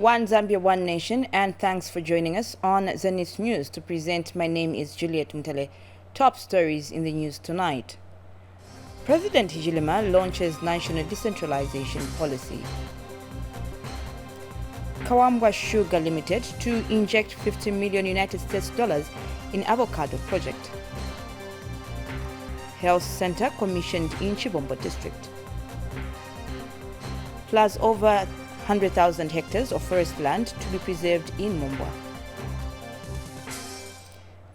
One Zambia, One Nation, and thanks for joining us on Zanis News. To present, my name is Juliet Mtele. Top stories in the news tonight. President Hichilema launches national decentralization policy. Kawambwa Sugar Limited to inject $50 million United States dollars in Avocado Project. Health Center commissioned in Chibombo District. Plus over 100,000 hectares of forest land to be preserved in Mumbwa.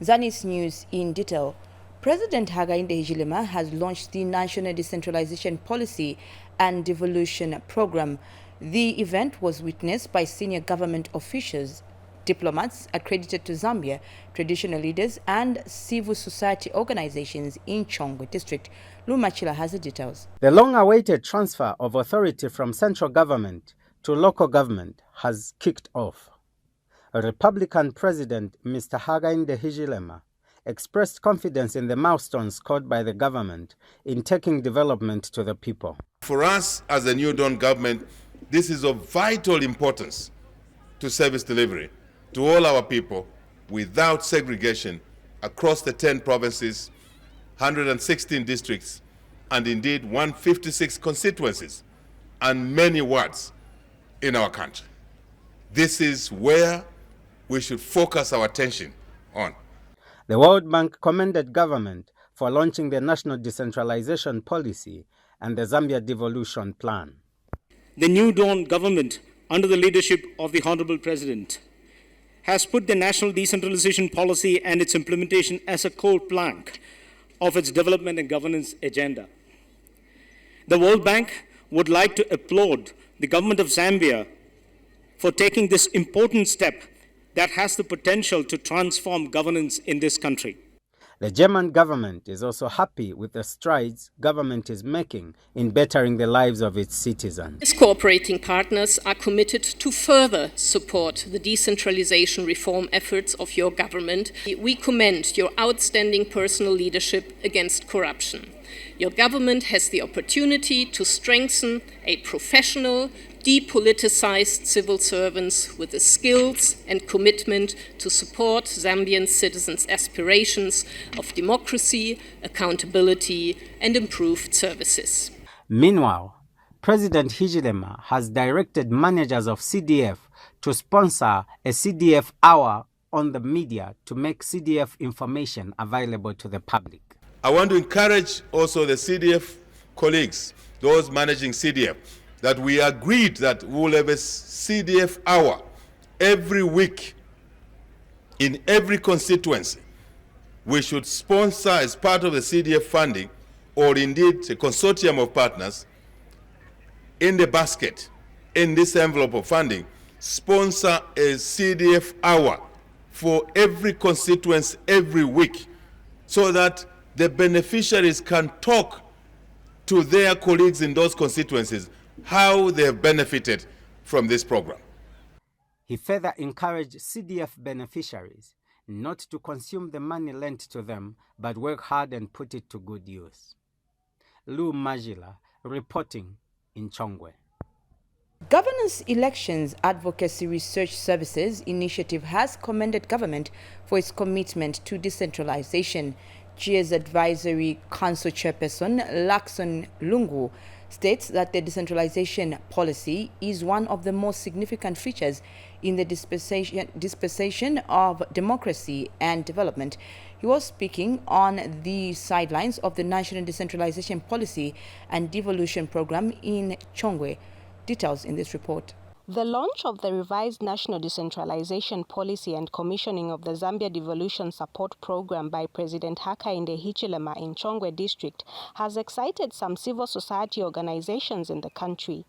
Zanis News in detail. President Hakainde Hichilema has launched the National Decentralization Policy and Devolution Program. The event was witnessed by senior government officials, diplomats accredited to Zambia, traditional leaders, and civil society organizations in Chongwe district. Lumachila has the details. The long-awaited transfer of authority from central government to local government has kicked off. A Republican President, Mr. Hakainde Hichilema, expressed confidence in the milestones scored by the government in taking development to the people. For us as a New Dawn government, this is of vital importance to service delivery to all our people without segregation across the 10 provinces, 116 districts, and indeed 156 constituencies and many wards in our country. This is where we should focus our attention on. The World Bank commended government for launching the National Decentralization Policy and the Zambia Devolution Plan. The New Dawn government, under the leadership of the Honorable President, has put the National Decentralization Policy and its implementation as a core plank of its development and governance agenda. The World Bank would like to applaud the government of Zambia for taking this important step that has the potential to transform governance in this country. The German government is also happy with the strides government is making in bettering the lives of its citizens. Its cooperating partners are committed to further support the decentralization reform efforts of your government. We commend your outstanding personal leadership against corruption. Your government has the opportunity to strengthen a professional, depoliticized civil servants with the skills and commitment to support Zambian citizens' aspirations of democracy, accountability, and improved services. Meanwhile, President Hichilema has directed managers of CDF to sponsor a CDF hour on the media to make CDF information available to the public. I want to encourage also the CDF colleagues, those managing CDF, that we agreed that we will have a CDF hour every week in every constituency. We should sponsor, as part of the CDF funding, or indeed a consortium of partners, in the basket, in this envelope of funding, sponsor a CDF hour for every constituency every week, so that the beneficiaries can talk to their colleagues in those constituencies how they have benefited from this program. He further encouraged CDF beneficiaries not to consume the money lent to them, but work hard and put it to good use. Lou Majila, reporting in Chongwe. Governance Elections Advocacy Research Services Initiative has commended government for its commitment to decentralization. GIA's Advisory Council Chairperson Lakson Lungu states that the decentralization policy is one of the most significant features in the dispensation of democracy and development. He was speaking on the sidelines of the National Decentralization Policy and Devolution Program in Chongwe. Details in this report. The launch of the revised National Decentralization Policy and commissioning of the Zambia Devolution Support Program by President Hakainde Hichilema in Chongwe District has excited some civil society organizations in the country.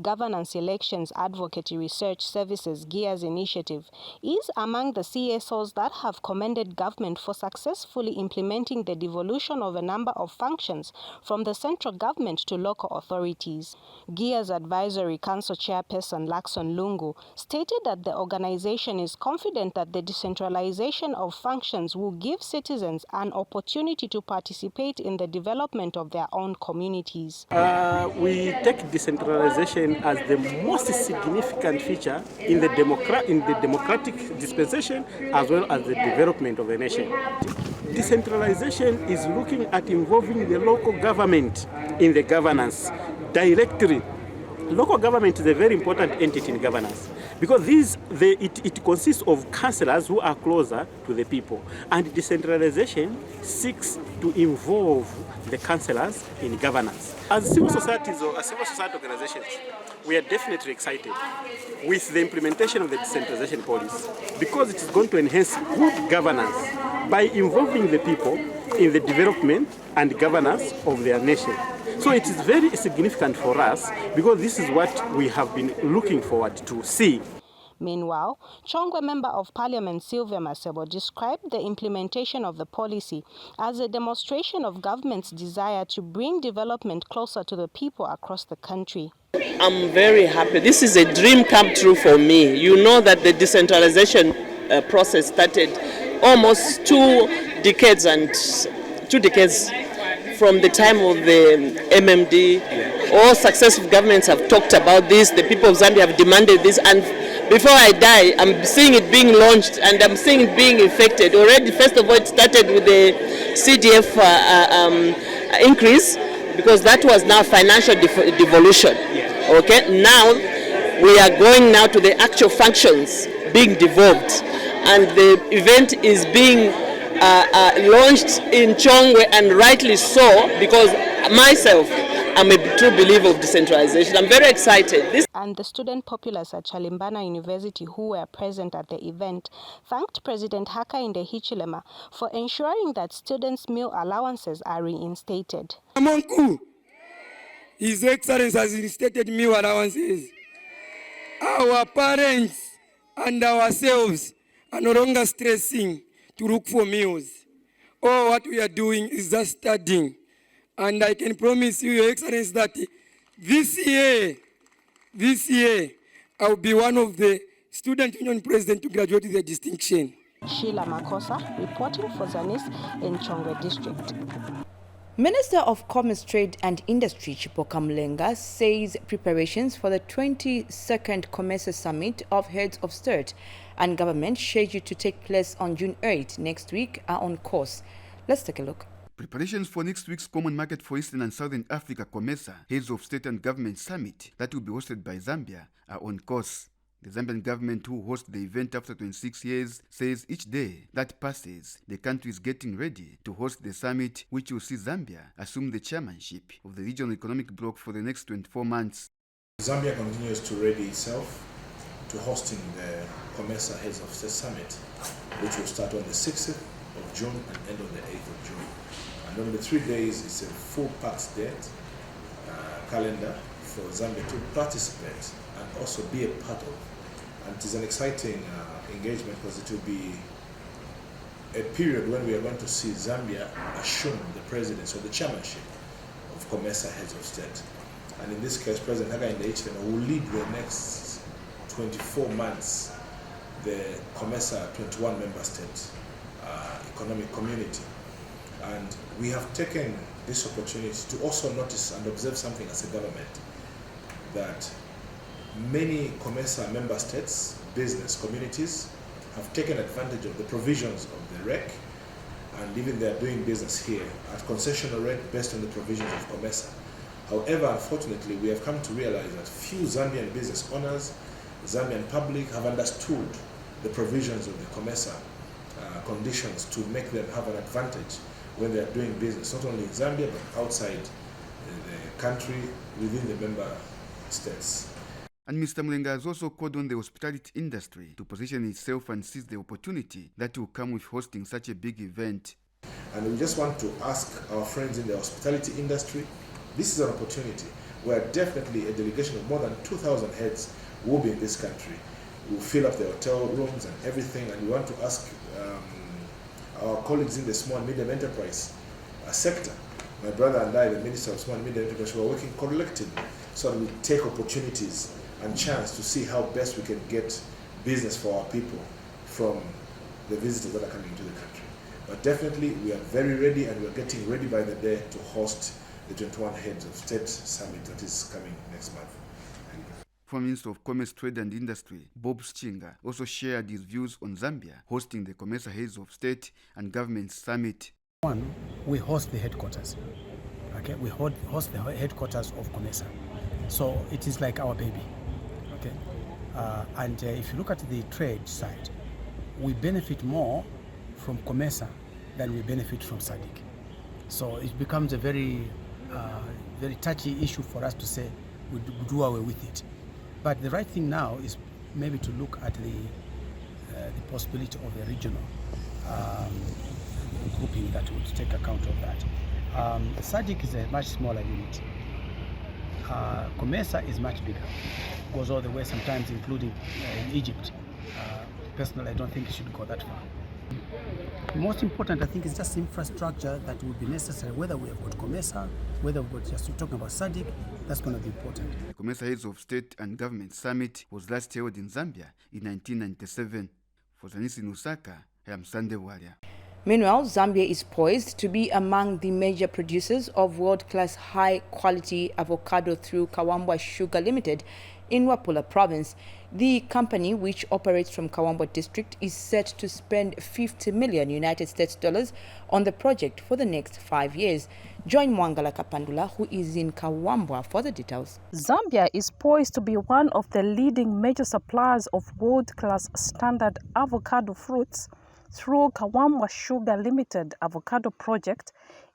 Governance Elections Advocacy Research Services GIA's initiative is among the CSOs that have commended government for successfully implementing the devolution of a number of functions from the central government to local authorities. GIA's Advisory Council Chairperson Jackson Lungu, stated that the organization is confident that the decentralization of functions will give citizens an opportunity to participate in the development of their own communities. We take decentralization as the most significant feature in the democratic dispensation as well as the development of the nation. Decentralization is looking at involving the local government in the governance directly. Local government is a very important entity in governance because it consists of councillors who are closer to the people, and decentralization seeks to involve the councillors in governance. As civil societies or as civil society organizations, we are definitely excited with the implementation of the decentralization policy because it is going to enhance good governance by involving the people in the development and governance of their nation. So it is very significant for us because this is what we have been looking forward to see. Meanwhile, Chongwe Member of Parliament Sylvia Masebo described the implementation of the policy as a demonstration of government's desire to bring development closer to the people across the country. I'm very happy. This is a dream come true for me. You know that the decentralization process started almost 2 decades from the time of the MMD. All successive governments have talked about this. The people of Zambia have demanded this, and before I die, I'm seeing it being launched and I'm seeing it being effected. Already, first of all, it started with the CDF increase, because that was now financial devolution. Okay, now we are going now to the actual functions being devolved, and the event is being launched in Chongwe, and rightly so, because myself, I'm a true believer of decentralization. I'm very excited. And the student populace at Chalimbana University who were present at the event thanked President Hakainde Hichilema for ensuring that students' meal allowances are reinstated. His Excellency has reinstated meal allowances. Our parents and ourselves are no longer stressing to look for meals. All what we are doing is just studying. And I can promise you, Your Excellency, that this year, I'll be one of the Student Union President to graduate with a distinction. Sheila Makosa, reporting for Zanis in Chongwe District. Minister of Commerce, Trade and Industry Chipoka Mlenga says preparations for the 22nd COMESA Summit of Heads of State and Government scheduled to take place on June 8 next week are on course. Let's take a look. Preparations for next week's Common Market for Eastern and Southern Africa COMESA Heads of State and Government Summit that will be hosted by Zambia are on course. The Zambian government, who hosts the event after 26 years, says each day that passes, the country is getting ready to host the summit, which will see Zambia assume the chairmanship of the regional economic bloc for the next 24 months. Zambia continues to ready itself to hosting the COMESA Heads of State Summit, which will start on the 6th of June and end on the 8th of June. And on the 3 days, it's a full-packed date calendar for Zambia to participate and also be a part of. And it is an exciting engagement because it will be a period when we are going to see Zambia assume the presidency or the chairmanship of COMESA Heads of State. And in this case, President Hakainde Hichilema will lead the next 24 months the COMESA 21 member state economic community. And we have taken this opportunity to also notice and observe something as a government, that many COMESA member states, business communities, have taken advantage of the provisions of the REC, and even they are doing business here at concessional rate based on the provisions of COMESA. However, unfortunately, we have come to realize that few Zambian business owners, Zambian public, have understood the provisions of the COMESA conditions to make them have an advantage when they are doing business, not only in Zambia, but outside the country, within the member states. And Mr. Mlenga has also called on the hospitality industry to position itself and seize the opportunity that will come with hosting such a big event. And we just want to ask our friends in the hospitality industry, this is an opportunity where definitely a delegation of more than 2,000 heads will be in this country. We'll fill up the hotel rooms and everything, and we want to ask our colleagues in the small and medium enterprise sector, my brother and I, the Minister of Small and Medium Enterprise, we are working collectively so that we take opportunities and chance to see how best we can get business for our people from the visitors that are coming to the country. But definitely we are very ready, and we are getting ready by the day to host the 21 Heads of State Summit that is coming next month. Former Minister of Commerce, Trade and Industry, Bob Schinga, also shared his views on Zambia hosting the COMESA Heads of State and Government Summit. One, we host the headquarters. Okay, we host the headquarters of COMESA. So it is like our baby. Okay, and if you look at the trade side, we benefit more from COMESA than we benefit from SADC. So it becomes a very touchy issue for us to say we do away with it. But the right thing now is maybe to look at the possibility of a regional grouping that would take account of that. SADC is a much smaller unit. COMESA is much bigger. Goes all the way, sometimes including in Egypt. Personally, I don't think it should go that far. The most important, I think, is just infrastructure that would be necessary, whether we have got COMESA, whether we've got just talking about SADC, that's going to be important. The COMESA Heads of State and Government Summit was last held in Zambia in 1997. For Zanis in Lusaka, I am Sunday Warrior. Meanwhile, Zambia is poised to be among the major producers of world-class high-quality avocado through Kawambwa Sugar Limited in Wapula Province. The company, which operates from Kawambwa District, is set to spend $50 million United States dollars on the project for the next 5 years. Join Mwangala Kapandula, who is in Kawambwa, for the details. Zambia is poised to be one of the leading major suppliers of world-class standard avocado fruits through Kawambwa Sugar Limited Avocado Project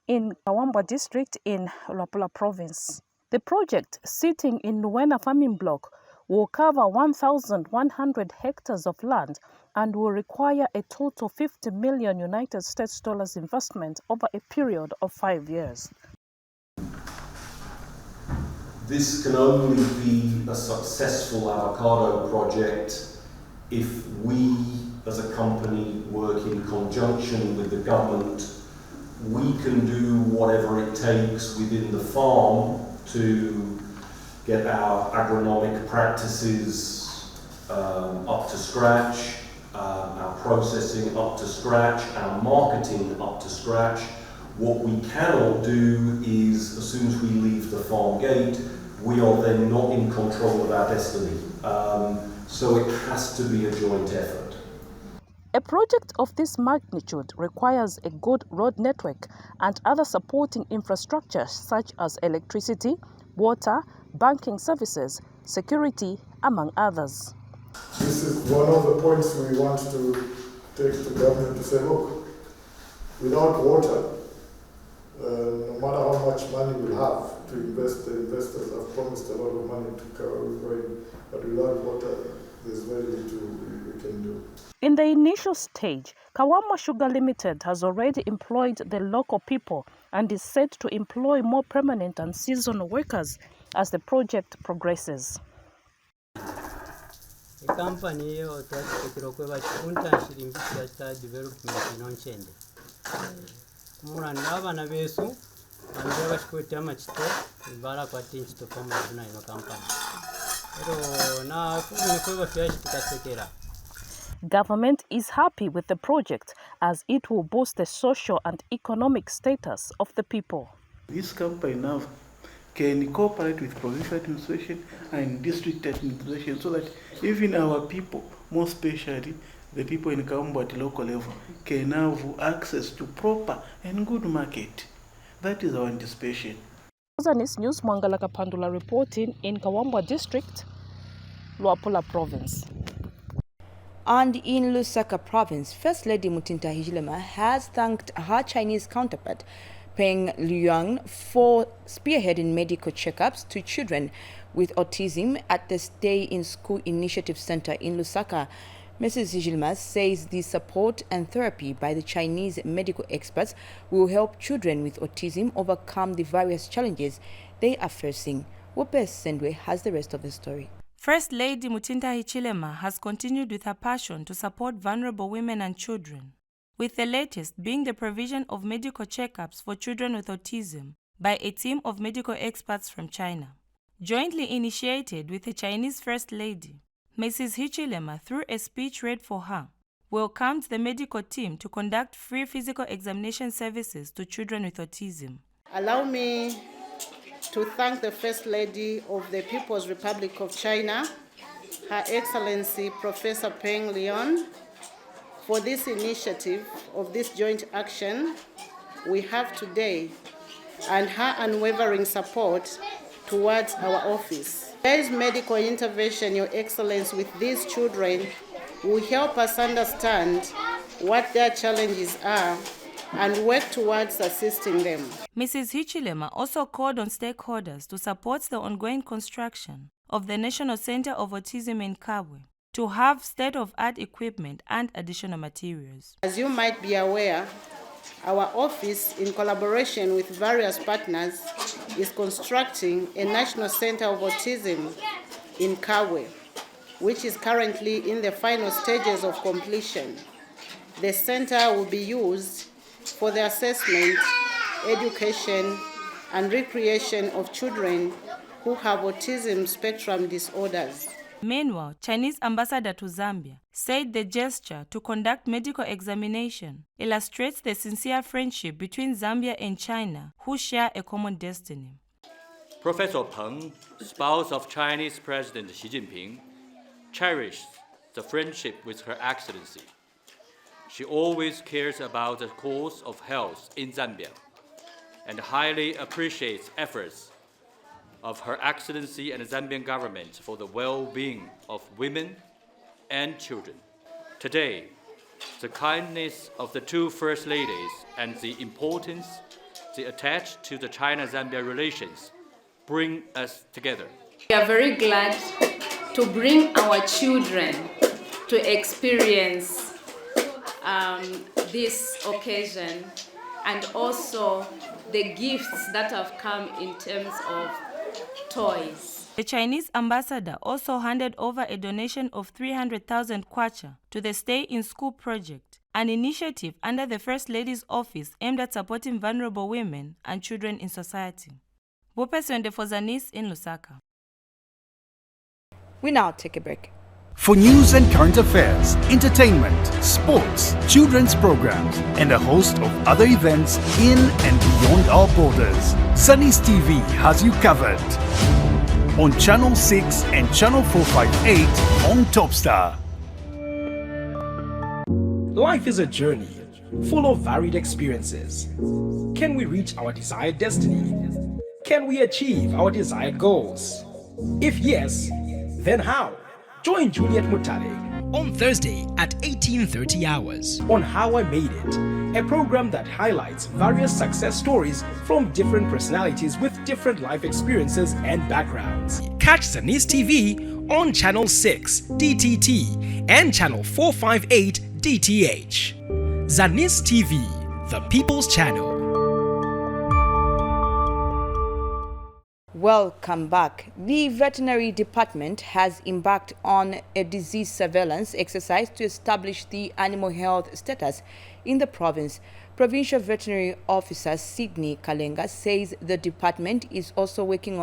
in Kawambwa District in Wapula Province. The project, sitting in Nuwena Farming Block, will cover 1,100 hectares of land and will require a total $50 million United States dollars investment over a period of 5 years. This can only be a successful avocado project if we, as a company, work in conjunction with the government. We can do whatever it takes within the farm to get our agronomic practices up to scratch, our processing up to scratch, our marketing up to scratch. What we cannot do is, as soon as we leave the farm gate, we are then not in control of our destiny. So it has to be a joint effort. A project of this magnitude requires a good road network and other supporting infrastructure such as electricity, water, banking services, security, among others. This is one of the points we want to take to government to say, look, without water, no matter how much money we have to invest, the investors have promised a lot of money to Kawambwa, but without water, there's very little we can do. In the initial stage, Kawambwa Sugar Limited has already employed the local people and is set to employ more permanent and seasonal workers as the project progresses. The company is development Government is happy with the project as it will boost the social and economic status of the people. This company now can cooperate with provincial administration and district administration so that even our people, more especially the people in Kawambwa at local level, can have access to proper and good market. That is our anticipation. Zanis News, Mwangala Kapandula reporting in Kawambwa District, Wapula Province. And in Lusaka Province, First Lady Mutinta Hijilema has thanked her Chinese counterpart, Peng Liang, for spearheading medical checkups to children with autism at the Stay in School Initiative Center in Lusaka. Mrs. Hijilema says the support and therapy by the Chinese medical experts will help children with autism overcome the various challenges they are facing. Wopes Sendwe has the rest of the story. First Lady Mutinta Hichilema has continued with her passion to support vulnerable women and children, with the latest being the provision of medical checkups for children with autism by a team of medical experts from China. jointly initiated with the Chinese First Lady. Mrs. Hichilema, through a speech read for her, welcomed the medical team to conduct free physical examination services to children with autism. Allow me to thank the First Lady of the People's Republic of China, Her Excellency Professor Peng Lyon, for this initiative of this joint action we have today, and her unwavering support towards our office. Today's medical intervention, Your Excellency, with these children will help us understand what their challenges are and work towards assisting them. Mrs. Hichilema also called on stakeholders to support the ongoing construction of the National Center of Autism in Chongwe to have state-of-art equipment and additional materials. As you might be aware, our office, in collaboration with various partners, is constructing a National Center of Autism in Chongwe, which is currently in the final stages of completion. The center will be used for the assessment, education, and recreation of children who have autism spectrum disorders. Meanwhile, Chinese ambassador to Zambia said the gesture to conduct medical examination illustrates the sincere friendship between Zambia and China, who share a common destiny. Professor Peng, spouse of Chinese President Xi Jinping, cherished the friendship with Her Excellency. She always cares about the cause of health in Zambia and highly appreciates efforts of Her Excellency and the Zambian government for the well-being of women and children. Today, the kindness of the two First Ladies and the importance they attach to the China-Zambia relations bring us together. We are very glad to bring our children to experience this occasion, and also the gifts that have come in terms of toys. The Chinese ambassador also handed over a donation of 300,000 kwacha to the Stay in School project, an initiative under the First Lady's office aimed at supporting vulnerable women and children in society. Bopeswende for Zanis in Lusaka. We now take a break. For news and current affairs, entertainment, sports, children's programs, and a host of other events in and beyond our borders, Zanis TV has you covered. On Channel 6 and Channel 458 on Topstar. Life is a journey full of varied experiences. Can we reach our desired destiny? Can we achieve our desired goals? If yes, then how? Join Juliet Mutale on Thursday at 18:30 hours on How I Made It, a program that highlights various success stories from different personalities with different life experiences and backgrounds. Catch Zanis TV on Channel 6 DTT and Channel 458 DTH. Zanis TV, the People's Channel. Welcome back. The veterinary department has embarked on a disease surveillance exercise to establish the animal health status in the province. Provincial Veterinary Officer Sydney Kalenga says the department is also working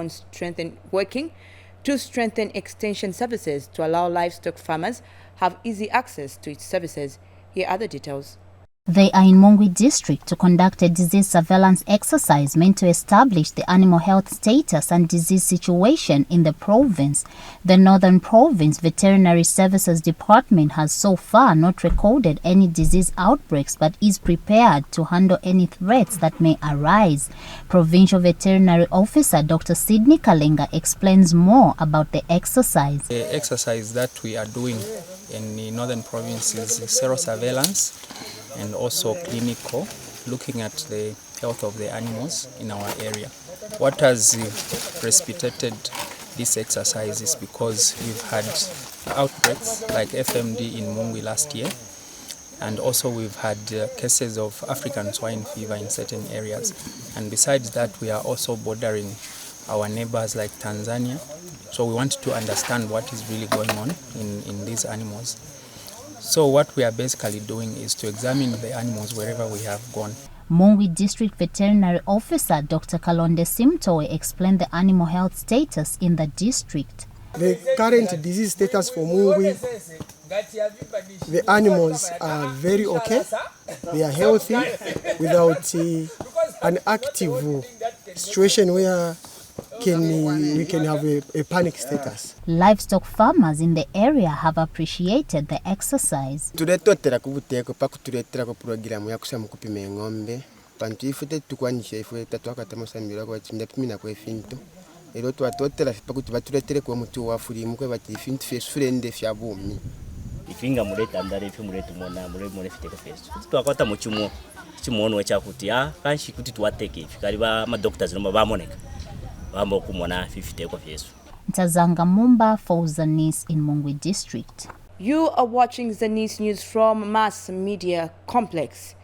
to strengthen extension services to allow livestock farmers have easy access to its services. Here are the details. They are in Mongwe district to conduct a disease surveillance exercise meant to establish the animal health status and disease situation in the province. The Northern Province Veterinary Services Department has so far not recorded any disease outbreaks but is prepared to handle any threats that may arise. Provincial Veterinary Officer Dr. Sydney Kalenga explains more about the exercise. The exercise that we are doing in the Northern Province is serosurveillance and also clinical, looking at the health of the animals in our area. What has precipitated this exercise is because we've had outbreaks like FMD in Mongwe last year, and also we've had cases of African swine fever in certain areas. And besides that, we are also bordering our neighbors like Tanzania, so we want to understand what is really going on in these animals. So what we are basically doing is to examine the animals wherever we have gone. Mungwi District Veterinary Officer Dr. Kalonde Simtoe explained the animal health status in the district. The current disease status for Mungwi, the animals are very okay. They are healthy without an active situation where we can have a panic status. Livestock farmers in the area have appreciated the exercise. Turetotera kubuteko pakuturetera ko program ya kusema kupima ng'ombe. Pantu ifute tukwanisha ifute twakatamo samira kwa chimda pimina kwa finto. Ero twatotera pakutu baturetere kwa mutu wa furimu kwa bati finto face frende fya bumi. Ifinga mureta ndare ifi mureta mona mure fiteko face. Twakwata mu kimono wecha kuti kanshi kuti twateke fikari ba ma doctors no bamoneka. Bambo kumona 50 kwa face. Ntazanga Mumba for Zanis in Mungwi District. You are watching Zanis News from Mass Media Complex.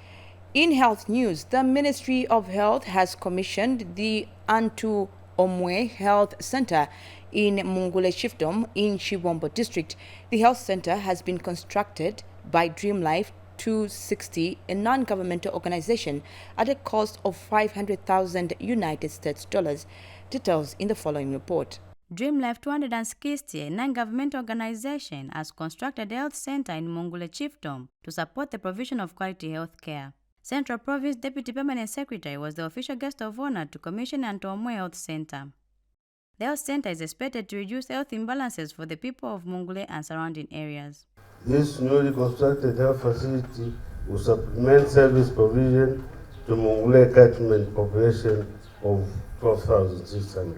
In health news, the Ministry of Health has commissioned the Antu Omwe Health Center in Mungule Chiefdom in Chibombo District. The health center has been constructed by Dream Life 260, a non-governmental organization, at a cost of 500,000 United States dollars. Details in the following report. Dream Life 260, a non-governmental organization, has constructed a health center in Mungule Chiefdom to support the provision of quality health care. Central Province Deputy Permanent Secretary was the official guest of honor to commission Antomwe Health Center. The health center is expected to reduce health imbalances for the people of Mungule and surrounding areas. This newly constructed health facility will supplement service provision to Mungule catchment population of 12,600.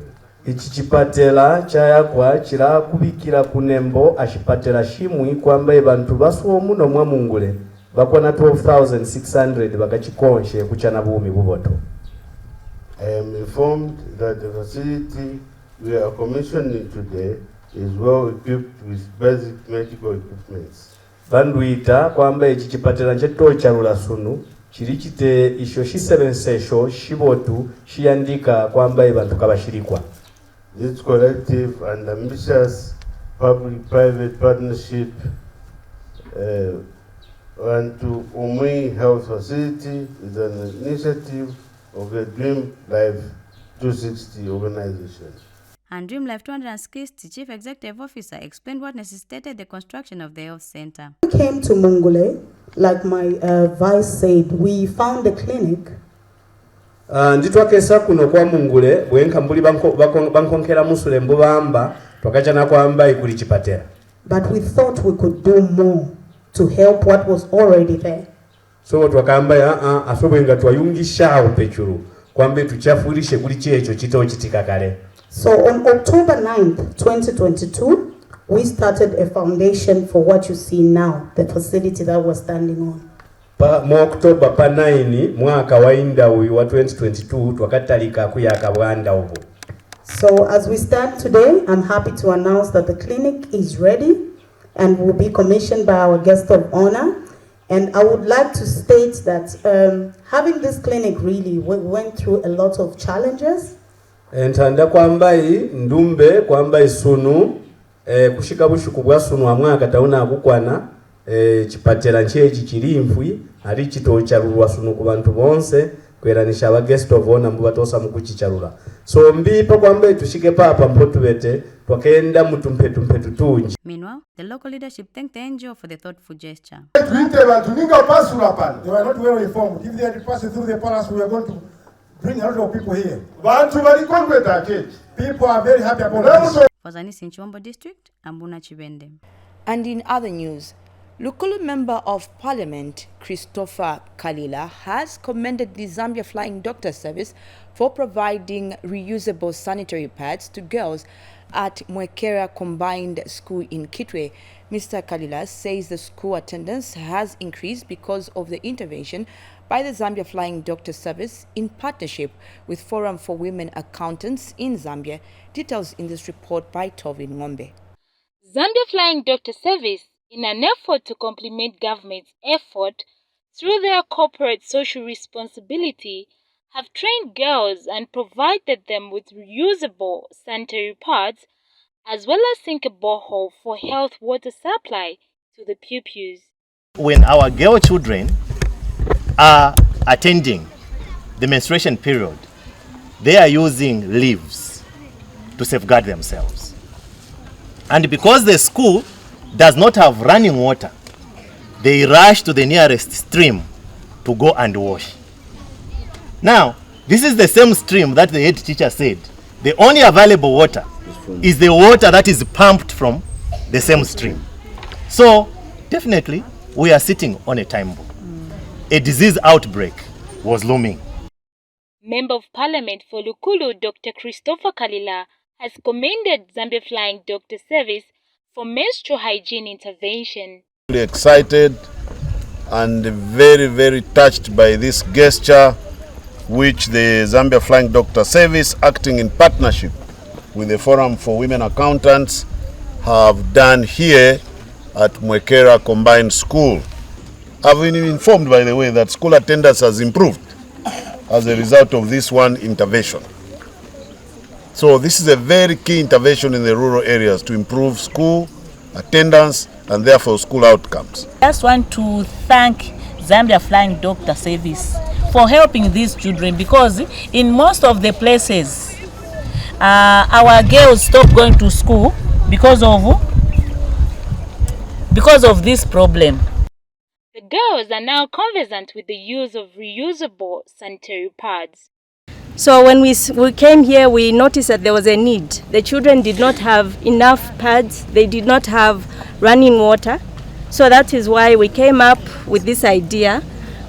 Ichi chipatela chayakwa chirakubikira kunembo achipatela shimwi kwamba abantu basuwa muno mwa Mungule bakwana 12,600 bakachikonshe kuchana bumi buboto. I am informed that the facility we are commissioning today is well equipped with basic medical equipments. Banduita kwamba ichi chipatela cheto charula sunu chirichite isho shisebensesho shibotu shiyandika kwamba abantu kabashirikwa. This collective and ambitious public-private partnership Antu Omwe Health Facility is an initiative of the Dream Life 260 organization. And Dream Life 260 Chief Executive Officer explained what necessitated the construction of the health center. We came to Mungule, like my vice said, we found a clinic. Nditwakesa kuno kwa Mungule bwenka mbuli bankonkera musule mbubamba twakachana kwamba ikuli chipatera. But we thought we could do more to help what was already there. So twakamba asobwenga twayungishawo pechuru kwamba tuchafurishe kuli checho chito chitika kale. So on October 9th, 2022, we started a foundation for what you see now, the facility that we're standing on. Mu October pa 9 mwaka wainda wa 2022 twakatalika kuyaka bwanda ubo. So as we stand today, I'm happy to announce that the clinic is ready and will be commissioned by our guest of honor. And I would like to state that having this clinic really went through a lot of challenges. Entanda kwambai ndumbe kwambai sunu kushika bushuku bwa sunu amwaka tauna akukwana chipatela nchechi chilimfwi ali chitocharulwa sunu ku bantu bonse kweranisha aba guest of honor mbu batosa mukuchicharula. So mbipo kwambai tushike papa mpotubete twakenda mutumpetu tunji. Meanwhile, the local leadership thanked the NGO for the thoughtful gesture. They were not well informed. If they had passed through the palace, we are going to bring a lot of people here. People are very happy about this. For Zanis in Chibombo District, Ambuna Chibende. And in other news, Lukulu Member of Parliament Christopher Kalila has commended the Zambia Flying Doctor Service for providing reusable sanitary pads to girls at Mwekera Combined School in Kitwe. Mr. Kalila says the school attendance has increased because of the intervention by the Zambia Flying Doctor Service in partnership with Forum for Women Accountants in Zambia. Details in this report by Tovin Ngombe. Zambia Flying Doctor Service, in an effort to complement government's effort through their corporate social responsibility, have trained girls and provided them with reusable sanitary pads as well as sink a borehole for health water supply to the pupils. When our girl children are attending the menstruation period, they are using leaves to safeguard themselves. And because the school does not have running water, they rush to the nearest stream to go and wash. Now, this is the same stream that the head teacher said the only available water is the water that is pumped from the same stream. So, definitely, we are sitting on a time bomb. A disease outbreak was looming. Member of Parliament for Lukulu, Dr. Christopher Kalila, has commended Zambia Flying Doctor Service for menstrual hygiene intervention. Really excited and very, very touched by this gesture which the Zambia Flying Doctor Service, acting in partnership with the Forum for Women Accountants, have done here at Mwekera Combined School. I've been informed, by the way, that school attendance has improved as a result of this one intervention. So this is a very key intervention in the rural areas to improve school attendance and therefore school outcomes. I just want to thank Zambia Flying Doctor Service for helping these children, because in most of the places our girls stop going to school because of this problem. The girls are now conversant with the use of reusable sanitary pads. So when we came here, we noticed that there was a need. The children did not have enough pads, they did not have running water. So that is why we came up with this idea.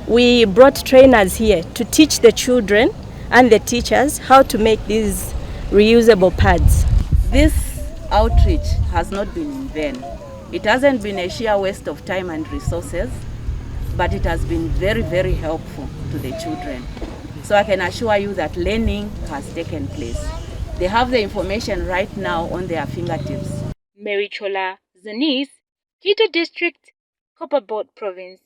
We brought trainers here to teach the children and the teachers how to make these reusable pads. This outreach has not been in vain. It hasn't been a sheer waste of time and resources, but it has been very, very helpful to the children. So I can assure you that learning has taken place. They have the information right now on their fingertips. Mary Chola, Zanis, Quito District, Copperbelt Province.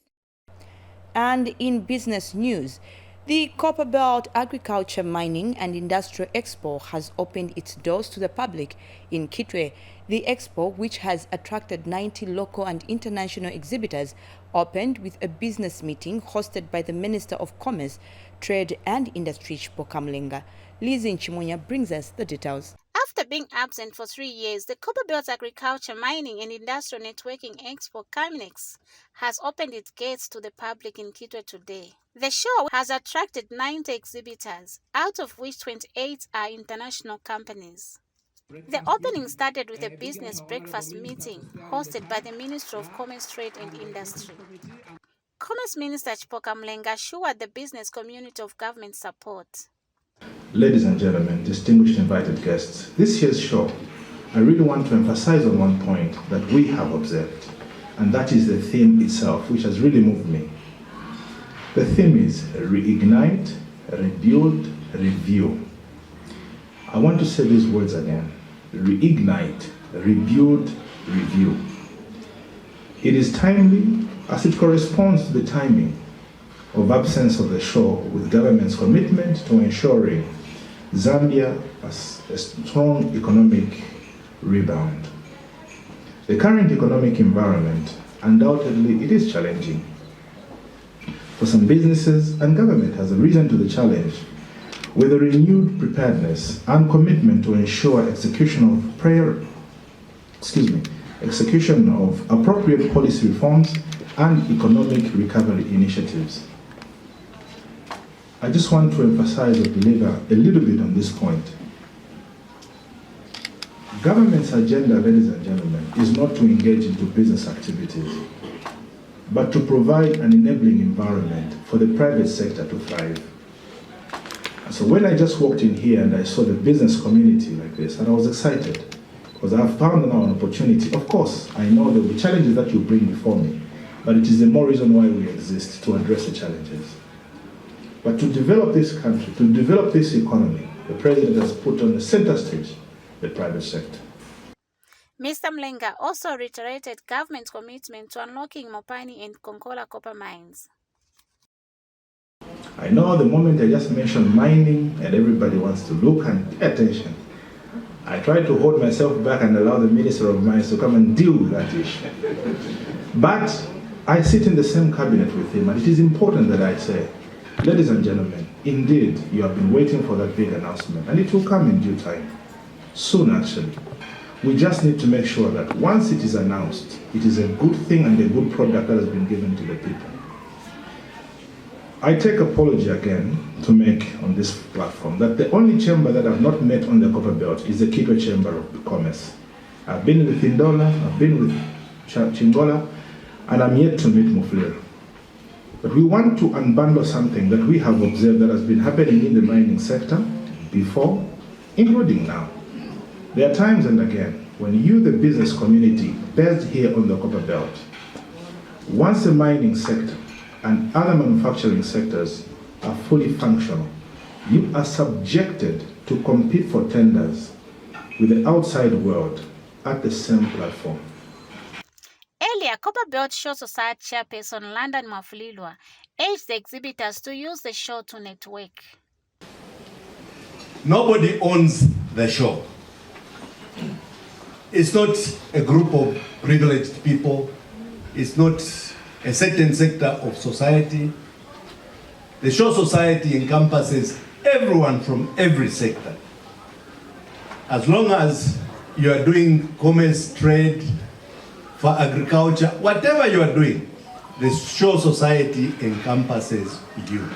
And in business news, the Copperbelt Agriculture, Mining and Industrial Expo has opened its doors to the public in Kitwe. The expo, which has attracted 90 local and international exhibitors, opened with a business meeting hosted by the Minister of Commerce, Trade and Industry, Bokamlenga. Lizzie Chimunya brings us the details. After being absent for 3 years, the Copperbelt Agriculture, Mining and Industrial Networking Expo, CAMINEX, has opened its gates to the public in Kitwe today. The show has attracted 90 exhibitors, out of which 28 are international companies. The opening started with a business breakfast meeting hosted by the Minister of Commerce, Trade and Industry. Commerce Minister Bokamlenga assured the business community of government support. Ladies and gentlemen, distinguished invited guests, this year's show, I really want to emphasize on one point that we have observed, and that is the theme itself, which has really moved me. The theme is reignite, rebuild, review. I want to say these words again. Reignite, rebuild, review. It is timely as it corresponds to the timing of absence of the show with government's commitment to ensuring Zambia has a strong economic rebound. The current economic environment, undoubtedly, it is challenging. For some businesses, and government has arisen to the challenge with a renewed preparedness and commitment to ensure execution of appropriate policy reforms and economic recovery initiatives. I just want to emphasize or belabor a little bit on this point. Government's agenda, ladies and gentlemen, is not to engage into business activities, but to provide an enabling environment for the private sector to thrive. And so when I just walked in here and I saw the business community like this, and I was excited, because I've found now an opportunity. Of course, I know there will be challenges that you bring before me, but it is the more reason why we exist, to address the challenges. But to develop this country, to develop this economy, the President has put on the center stage the private sector. Mr. Mlenga also reiterated government's commitment to unlocking Mopani and Konkola copper mines. I know the moment I just mentioned mining and everybody wants to look and pay attention. I try to hold myself back and allow the Minister of Mines to come and deal with that issue. But I sit in the same cabinet with him, and it is important that I say Ladies and gentlemen, indeed, you have been waiting for that big announcement, and it will come in due time. Soon, actually. We just need to make sure that once it is announced, it is a good thing and a good product that has been given to the people. I take apology again to make on this platform that the only chamber that I've not met on the Copperbelt is the Kitwe Chamber of Commerce. I've been with Indola, I've been with Chingola, and I'm yet to meet Mufulira. But we want to unbundle something that we have observed that has been happening in the mining sector before, including now. There are times and again when you, the business community based here on the Copperbelt, once the mining sector and other manufacturing sectors are fully functional, you are subjected to compete for tenders with the outside world at the same platform. Earlier, Copperbelt Show Society chairperson London Mafulilwa urged the exhibitors to use the show to network. Nobody owns the show. It's not a group of privileged people. It's not a certain sector of society. The show society encompasses everyone from every sector. As long as you are doing commerce, trade, for agriculture, whatever you are doing, the show society encompasses you.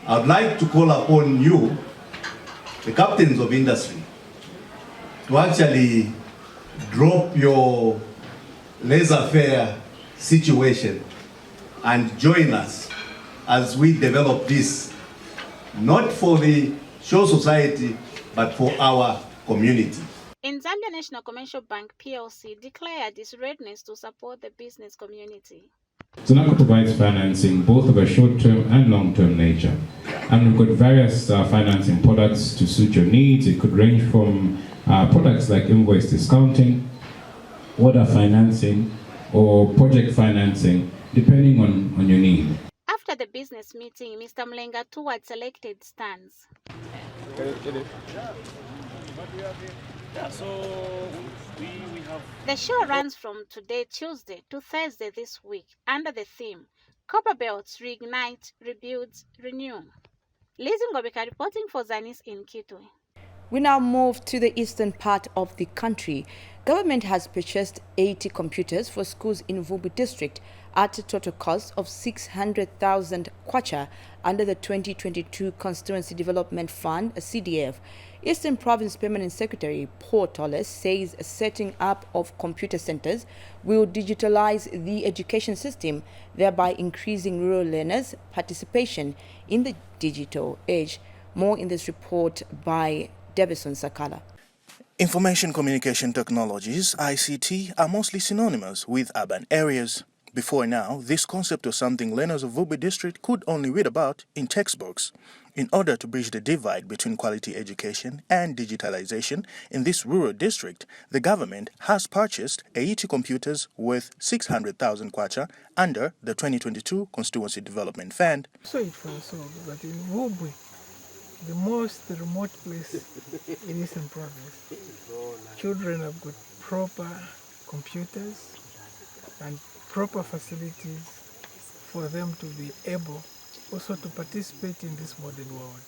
I would like to call upon you, the captains of industry, to actually drop your laissez-faire situation and join us as we develop this, not for the show society, but for our community. In Zambia National Commercial Bank PLC declared its readiness to support the business community. Zanaco provides financing both of a short-term and long-term nature. And we've got various financing products to suit your needs. It could range from products like invoice discounting, order financing, or project financing, depending on your need. After the business meeting, Mr. Mlenga toured selected stands. The show runs from today, Tuesday, to Thursday this week under the theme Copperbelt Reignite, Rebuild, Renew. Lizzie Ngobeka reporting for Zanis in Kitwe. We now move to the eastern part of the country. Government has purchased 80 computers for schools in Vubu district at a total cost of 600,000 kwacha under the 2022 Constituency Development Fund, CDF. Eastern Province Permanent Secretary Paul Tolles says setting up of computer centers will digitalize the education system, thereby increasing rural learners' participation in the digital age. More in this report by Davison Sakala. Information communication technologies, ICT, are mostly synonymous with urban areas. Before now, this concept was something learners of Vubu district could only read about in textbooks. In order to bridge the divide between quality education and digitalization in this rural district, the government has purchased 80 computers worth 600,000 kwacha under the 2022 Constituency Development Fund. So it was so, but in Vubu, the most remote place in Eastern Province, children have got proper computers and proper facilities for them to be able also to participate in this modern world.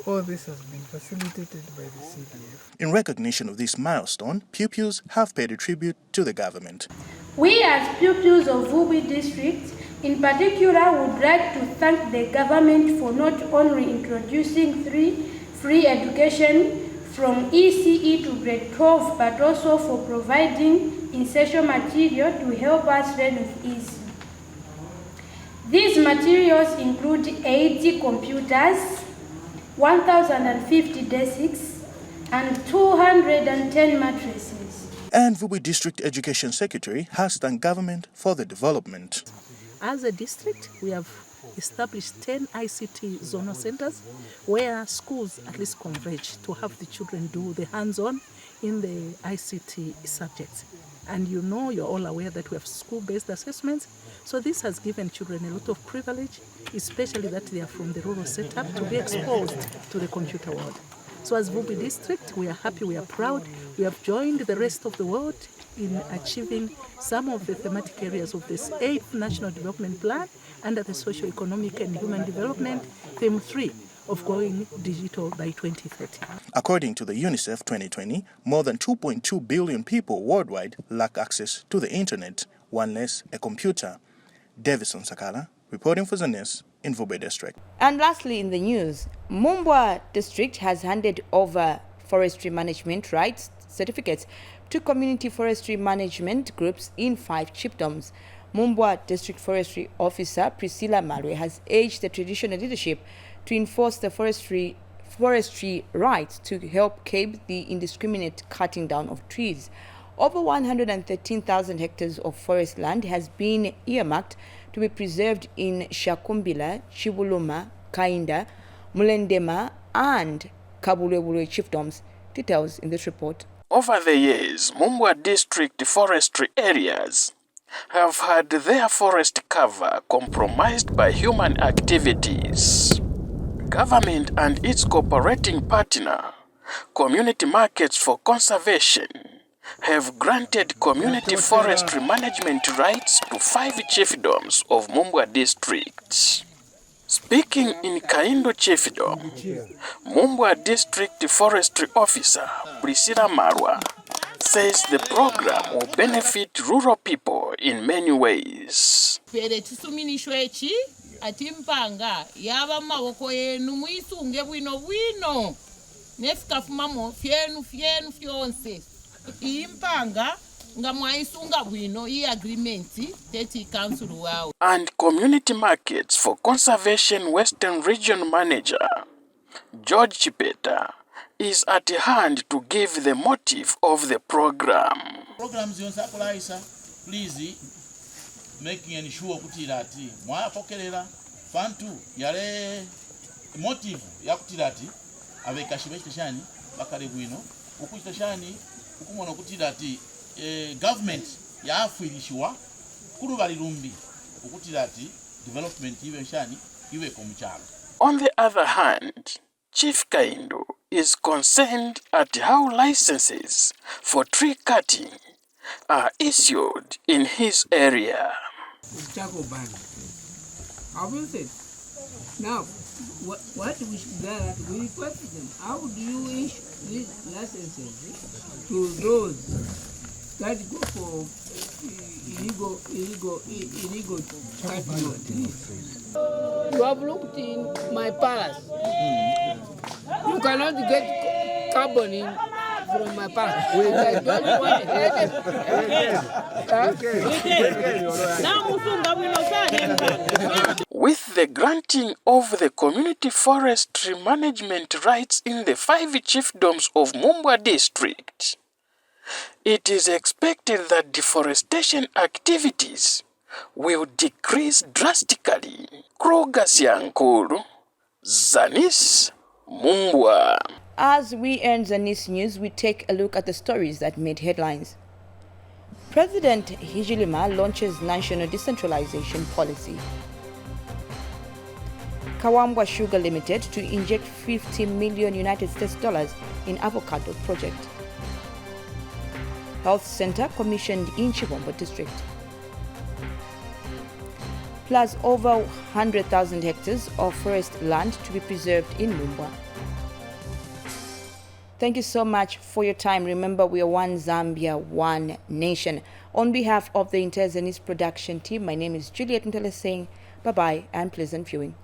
All this has been facilitated by the CDF. In recognition of this milestone, pupils have paid a tribute to the government. We as pupils of Vubu district in particular would like to thank the government for not only introducing free education from ECE to grade 12, but also for providing essential material to help us learn with ease. These materials include 80 computers, 1,050 desks, and 210 mattresses. And Vubu District Education Secretary has thanked government for the development. As a district, we have established 10 ICT zonal centers where schools at least converge to have the children do the hands-on in the ICT subjects. And you know, you're all aware that we have school-based assessments. So this has given children a lot of privilege, especially that they are from the rural setup, to be exposed to the computer world. So as Vubi district, we are happy, we are proud. We have joined the rest of the world in achieving some of the thematic areas of this 8th National Development Plan under the Socio-Economic and Human Development, Theme 3 of going digital by 2030. According to the UNICEF 2020, more than 2.2 billion people worldwide lack access to the internet, one less a computer. Davison Sakala, reporting for Zanis in Vubi district. And lastly in the news, Mumbwa district has handed over forestry management rights certificates to community forestry management groups in 5 chiefdoms. Mumbwa District Forestry Officer Priscilla Malwe has urged the traditional leadership to enforce the forestry rights to help curb the indiscriminate cutting down of trees. Over 113,000 hectares of forest land has been earmarked to be preserved in Shakumbila, Chibuluma, Kainda, Mulendema and Kabulebule chiefdoms. Details in this report. Over the years, Mumbwa district forestry areas have had their forest cover compromised by human activities. Government and its cooperating partner, Community Markets for Conservation, have granted community forestry management rights to 5 chiefdoms of Mumbwa district. Speaking in Kaindo Chiefdom, Mumbwa District Forestry Officer Priscilla Marwa says the program will benefit rural people in many ways. Atimpanga yaba maboko yenu muisunge bwino nefikafumamo fyenu fyonse impanga nga mwaisunga bwino I agreement teti council wao. And Community Markets for Conservation Western Region Manager George Chipeta is at hand to give the motive of the program. Programs yonsakulaisa please making sure kuti lati mwapokelera fantu yale motive yakutirati abekashibeshani bakale bwino ukutashani ukumona kuti lati government yafuilishiwa kulubali lumbi ukuthi lati development iwe shani iwe komuchalo. On the other hand, Chief Kaindo is concerned at how licenses for tree cutting are issued in his area. Now, what we should do, we request them. How do you issue these licenses to those that go for illegal cutting of trees? You have looked in my palace. You cannot get carbon in from my palace. I don't want it. With the granting of the community forestry management rights in the 5 chiefdoms of Mumbwa district, it is expected that deforestation activities will decrease drastically. Krogasiankulu, Zanis, Mumbwa. As we end Zanis News, we take a look at the stories that made headlines. President Hijilima launches national decentralization policy. Kawambwa Sugar Limited to inject $50 million United States in Avocado Project. Health Center commissioned in Chongwe district. Plus over 100,000 hectares of forest land to be preserved in Mumbwa. Thank you so much for your time. Remember, we are one Zambia, one nation. On behalf of the entire Zanis production team, my name is Juliet Ntele saying bye-bye and pleasant viewing.